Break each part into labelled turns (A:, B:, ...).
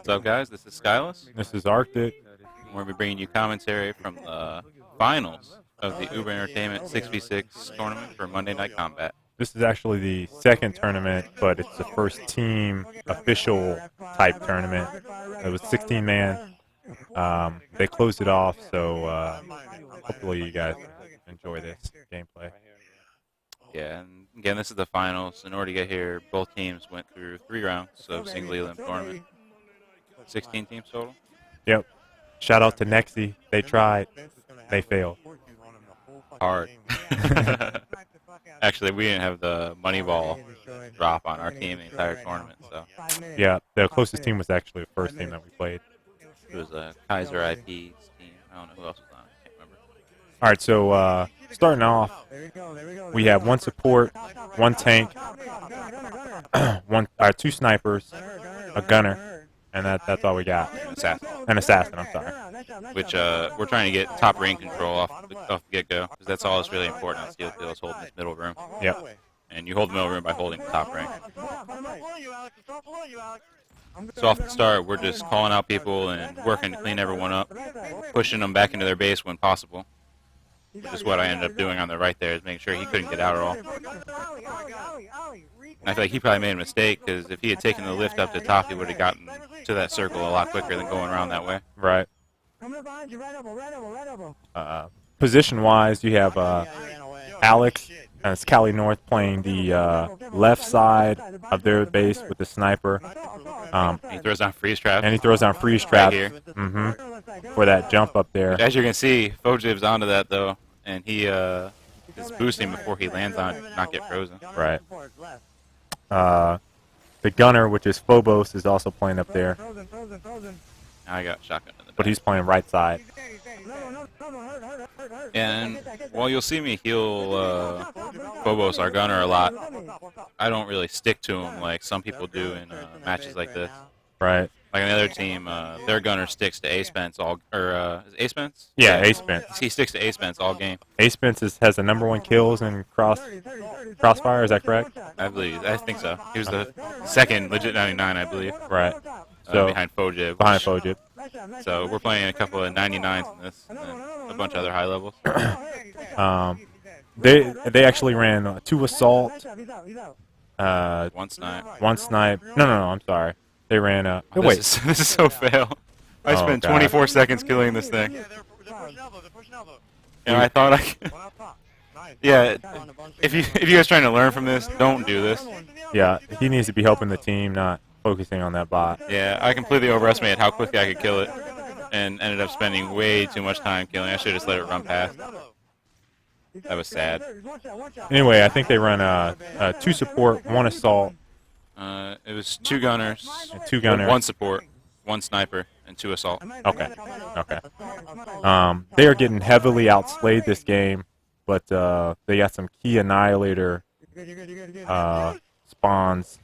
A: What's up, guys? This is Skyllus.
B: This is Arctic.
A: We're going to be bringing you commentary from the finals of the Uber Entertainment 6v6 tournament for Monday Night Combat.
B: This is actually the second tournament, but it's the first team official type tournament. It was 16-man. They closed it off, so hopefully you guys enjoy this gameplay.
A: Yeah, and again, this is the finals. In order to get here, both teams went through 3 rounds of single elim tournament. 16 teams total.
B: Yep. Shout out to Nexi. They tried. They failed.
A: Hard. Actually, we didn't have the money ball drop on our team the entire tournament. So
B: yeah, the closest team was actually the first team that we played.
A: It was a Kaiser IP's team. I don't know who else was on it. I can't remember.
B: All right, so starting off, we have 1 support, 1 tank, 2 snipers, a gunner, and that's all we got. An assassin, I'm sorry.
A: Which we're trying to get top ring control off the get-go, because that's all that's really important on Steel Field is holding this middle room.
B: Yep.
A: And you hold the middle room by holding the top ring. So off the start, we're just calling out people and working to clean everyone up, pushing them back into their base when possible. Which is what I ended up doing on the right there, is making sure he couldn't get out at all. And I feel like he probably made a mistake, because if he had taken the lift up to top, he would have gotten to that circle a lot quicker than going around that way.
B: Right. Position-wise, you have Alex and Scally North playing the left side of their base with the sniper.
A: He throws on freeze traps.
B: And he throws on freeze traps.
A: Right here.
B: For that jump up there.
A: As you can see, Fojib's onto that, though, and he is boosting before he lands on it, not get frozen.
B: Right. The gunner, which is Phobos, is also playing up there.
A: Now I got shotgun in the back.
B: But he's playing right side.
A: And while you'll see me heal Phobos, our gunner, a lot, I don't really stick to him like some people do in matches like this.
B: Right.
A: Like on the other team, their gunner sticks to A-Spence all, or is it A-Spence?
B: Yeah, A-Spence.
A: He sticks to A-Spence all game.
B: A-Spence has the #1 kills in Crossfire, is that correct?
A: I think so. He was the second legit 99, I believe.
B: Right. So
A: behind Fojib.
B: Behind Fojib.
A: So we're playing a couple of 99s in this, and then a bunch of other high levels.
B: They actually ran 2 assault.
A: 1 snipe.
B: 1 snipe. No, I'm sorry. They ran wait.
A: This is so fail. I spent 24 seconds killing this thing. And I thought I could. Yeah, if you guys trying to learn from this, don't do this.
B: Yeah, he needs to be helping the team, not focusing on that bot.
A: Yeah, I completely overestimated how quickly I could kill it, and ended up spending way too much time killing. I should have just let it run past. That was sad.
B: Anyway, I think they run 2 support, 1 assault.
A: It was 2 gunners,
B: and 2 gunners,
A: 1 support, 1 sniper, and 2 assault.
B: Okay. They are getting heavily outslayed this game, but they got some key annihilator spawns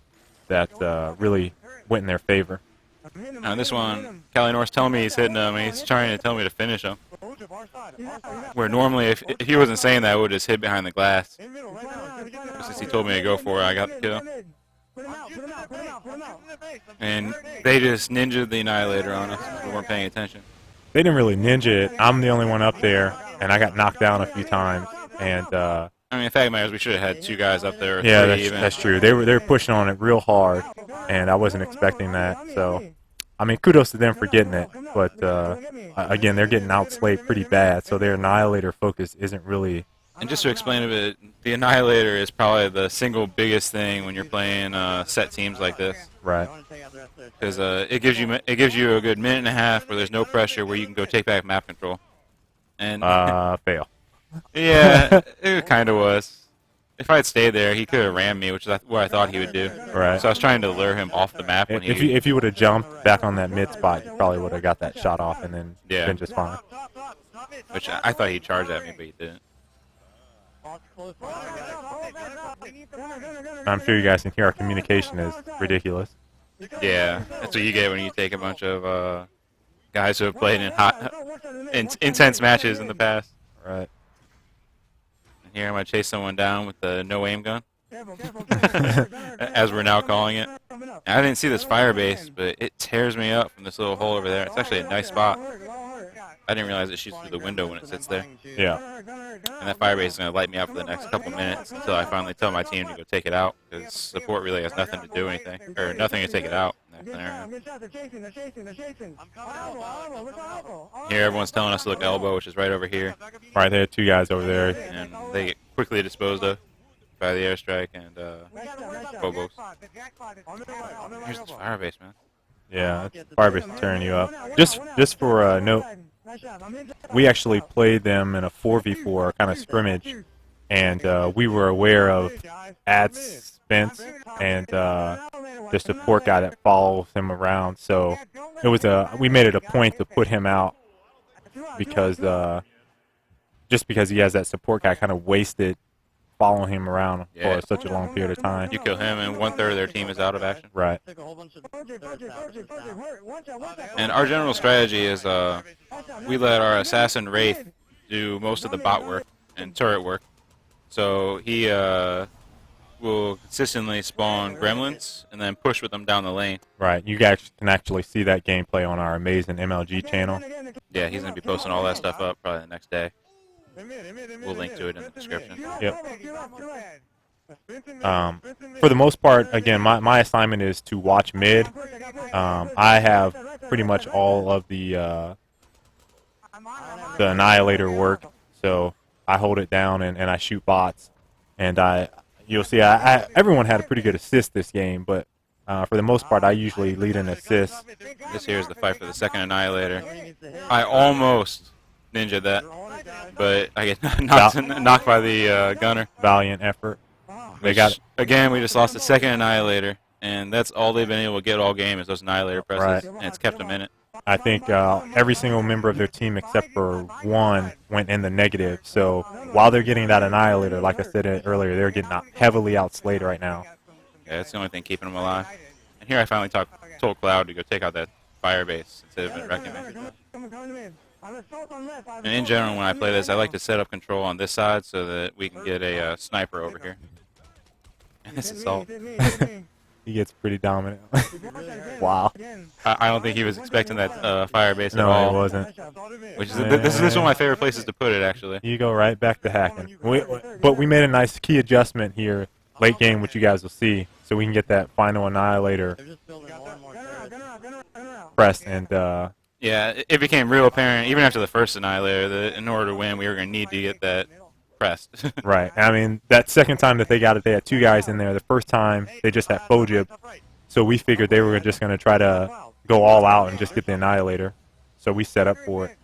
B: that really went in their favor.
A: Now this one, Cali North's telling me he's hitting him, and he's trying to tell me to finish him. Where normally, if he wasn't saying that, I would have just hid behind the glass. But since he told me to go for it, I got the kill. And they just ninja'd the Annihilator on us. We weren't paying attention.
B: They didn't really ninja it. I'm the only one up there, and I got knocked down a few times. And
A: I mean, the fact of the matter is we should have had 2 guys up there.
B: Yeah, that's true. They were pushing on it real hard, and I wasn't expecting that. So, I mean, kudos to them for getting it. But again, they're getting outslayed pretty bad. So their Annihilator focus isn't really.
A: And just to explain a bit, the Annihilator is probably the single biggest thing when you're playing set teams like this.
B: Right.
A: Because it gives you a good minute and a half where there's no pressure, where you can go take back map control. And
B: fail.
A: Yeah, it kind of was. If I had stayed there, he could have rammed me, which is what I thought he would do.
B: Right.
A: So I was trying to lure him off the map. When
B: if you would have jumped back on that mid spot, you probably would have got that shot off and then been just fine.
A: Which I thought he'd charge at me, but he didn't.
B: I'm sure you guys can hear our communication is ridiculous.
A: Yeah, that's what you get when you take a bunch of guys who have played in intense matches in the past.
B: Right.
A: And here I'm going to chase someone down with the no-aim gun. as we're now calling it. I didn't see this fire base, but it tears me up from this little hole over there. It's actually a nice spot. I didn't realize it shoots through the window when it sits there.
B: Yeah.
A: And that fire base is going to light me up for the next couple minutes until I finally tell my team to go take it out, because support really has nothing to do anything, or nothing to take it out in that scenario. Here everyone's telling us to look elbow, which is right over here.
B: Right there, 2 guys over there.
A: And they get quickly disposed of by the airstrike and Phobos. Here's this fire base, man.
B: Yeah, fire base is tearing you up. Just for a note, we actually played them in a 4v4 kind of scrimmage, and we were aware of ad Spence and the support guy that follows him around. So it was we made it a point to put him out because just because he has that support guy kind of wasted following him around for such a long period of time.
A: You kill him, and 1/3 of their team is out of action.
B: Right.
A: And our general strategy is we let our assassin Wraith do most of the bot work and turret work. So he will consistently spawn gremlins and then push with them down the lane.
B: Right. You guys can actually see that gameplay on our amazing MLG channel.
A: Yeah, he's going to be posting all that stuff up probably the next day. We'll link to it in the description.
B: Yep. For the most part, again, my assignment is to watch mid. I have pretty much all of the Annihilator work, so I hold it down and I shoot bots. And you'll see, everyone had a pretty good assist this game, but for the most part, I usually lead an assist.
A: This here is the fight for the second Annihilator. I almost ninja'd that, but I get knocked by the gunner.
B: Valiant effort. They got it.
A: Again, we just lost the second Annihilator, and that's all they've been able to get all game is those Annihilator presses, and it's kept them in it.
B: I think every single member of their team except for one went in the negative. So while they're getting that Annihilator, like I said earlier, they're getting heavily outslayed right now.
A: Yeah, that's the only thing keeping them alive. And here I finally told Cloud to go take out that fire base instead of been wrecking me. And in general, when I play this, I like to set up control on this side so that we can get a sniper over here. And this assault.
B: He gets pretty dominant. Wow.
A: I don't think he was expecting that fire base at
B: No,
A: all.
B: he wasn't.
A: Which is this is one of my favorite places to put it, actually.
B: You go right back to hacking. But we made a nice key adjustment here, late game, which you guys will see, so we can get that final Annihilator pressed. And
A: yeah, it became real apparent, even after the first Annihilator, that in order to win, we were going to need to get that pressed.
B: Right. I mean, that second time that they got it, they had 2 guys in there. The first time, they just had Phojib. So we figured they were just going to try to go all out and just get the Annihilator. So we set up for it.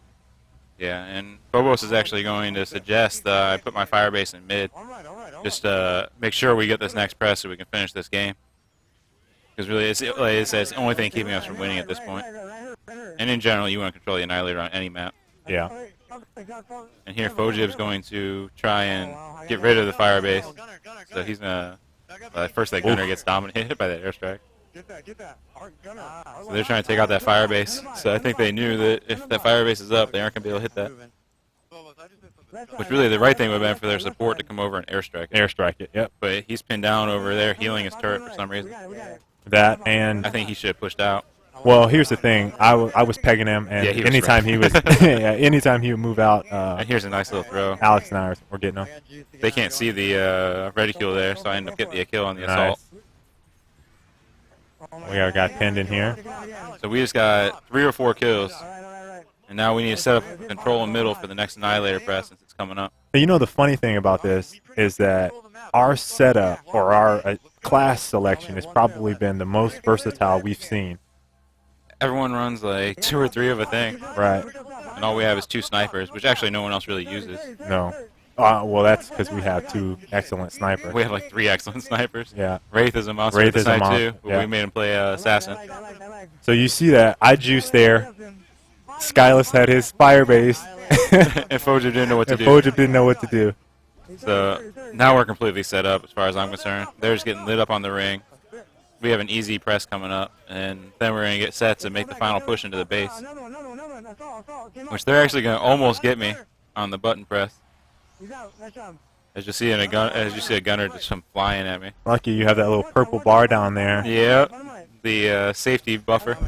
A: Yeah, and Phobos is actually going to suggest I put my fire base in mid. Just make sure we get this next press so we can finish this game. Because really, it's the only thing keeping us from winning at this point. And in general, you want to control the Annihilator on any map.
B: Yeah.
A: And here, Phojib's going to try and get rid of the fire base. So he's going to... first, that gunner gets dominated by that airstrike. So they're trying to take out that fire base. So I think they knew that if that fire base is up, they aren't going to be able to hit that. Which really, the right thing would have been for their support to come over and airstrike it.
B: Airstrike it, yep.
A: But he's pinned down over there, healing his turret for some reason.
B: That and...
A: I think he should have pushed out.
B: Well, here's the thing. I was pegging him, and
A: Yeah,
B: anytime he was, anytime he would move out,
A: And here's a nice little throw.
B: Alex and I were getting him.
A: They can't see the reticule there, so I end up getting the kill on the assault.
B: We got a guy pinned in here.
A: So we just got 3 or 4 kills, and now we need to set up control in middle for the next Annihilator press since it's coming up.
B: You know, the funny thing about this is that our setup or our class selection has probably been the most versatile we've seen.
A: Everyone runs like 2 or 3 of a thing.
B: Right.
A: And all we have is 2 snipers, which actually no one else really uses.
B: No. Well, that's because we have 2 excellent snipers.
A: We have like 3 excellent snipers.
B: Yeah.
A: Wraith is a monster
B: Wraith
A: with
B: is
A: the
B: a
A: snipe
B: monster,
A: too, but
B: yeah.
A: we made him play assassin.
B: So you see that I juiced there. Skyllus had his fire base.
A: And Phojib didn't know what to
B: And
A: do.
B: Phojib didn't know what to do.
A: So now we're completely set up as far as I'm concerned. They're just getting lit up on the ring. We have an easy press coming up, and then we're going to get sets and make the final push into the base. Which they're actually going to almost get me on the button press. As you see a gunner just come flying at me.
B: Lucky you have that little purple bar down there.
A: Yep, the safety buffer.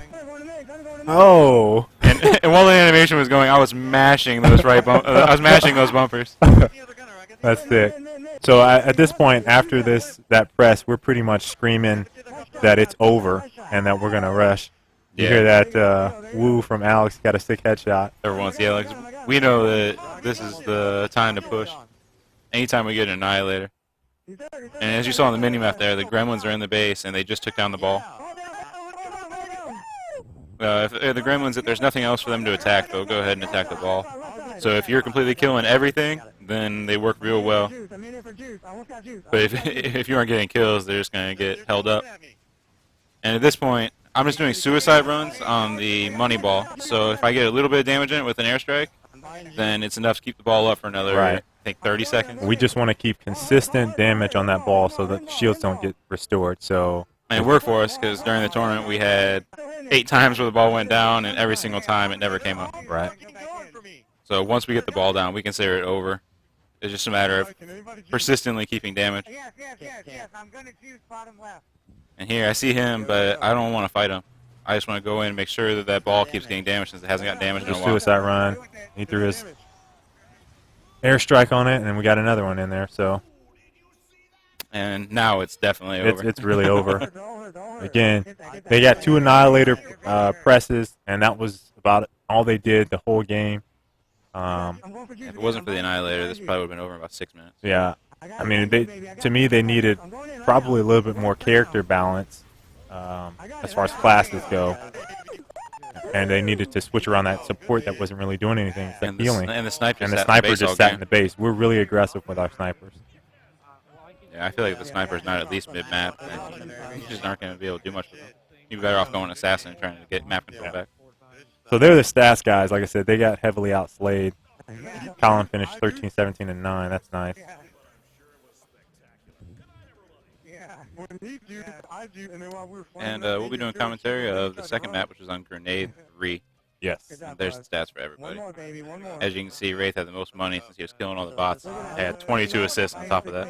B: Oh.
A: And, and while the animation was going, I was mashing those I was mashing those bumpers.
B: That's sick. So at this point, after that press, we're pretty much screaming that it's over and that we're gonna rush. You hear that woo from Alex, got a sick headshot.
A: Everyone's yelling. We know that this is the time to push. Anytime we get an annihilator. And as you saw on the minimap there, the gremlins are in the base and they just took down the ball. If the gremlins, if there's nothing else for them to attack, they'll go ahead and attack the ball. So if you're completely killing everything, then they work real well. But if you aren't getting kills, they're just going to get held up. And at this point, I'm just doing suicide runs on the money ball. So if I get a little bit of damage in it with an airstrike, then it's enough to keep the ball up for another, I think, 30 seconds.
B: We just want to keep consistent damage on that ball so that the shields don't get restored. So.
A: And it worked for us because during the tournament we had 8 times where the ball went down, and every single time it never came up.
B: Right.
A: So once we get the ball down, we consider it over. It's just a matter of persistently keeping damage. And here I see him, but I don't want to fight him. I just want to go in and make sure that ball keeps getting damaged since it hasn't got damaged in a while.
B: Suicide run. He threw his airstrike on it, and then we got another one in there. So.
A: And now it's definitely over.
B: It's really over. Again, they got 2 annihilator presses, and that was about all they did the whole game.
A: If it wasn't for the annihilator, this probably would have been over in about 6 minutes.
B: Yeah, I mean, to me, they needed probably a little bit more character balance as far as classes go, and they needed to switch around that support that wasn't really doing anything except healing.
A: And the sniper
B: just sat in the base. We're really aggressive with our snipers.
A: Yeah, I feel like if the sniper's not at least mid-map, then you just aren't going to be able to do much with them. You're better off going assassin and trying to get map control back.
B: So they're the stats guys. Like I said, they got heavily outslayed. Colin finished 13, 17, and 9. That's nice.
A: And we'll be doing commentary of the second map, which is on Grenade 3.
B: Yes.
A: And there's the stats for everybody. As you can see, Wraith had the most money since he was killing all the bots. He had 22 assists on top of that.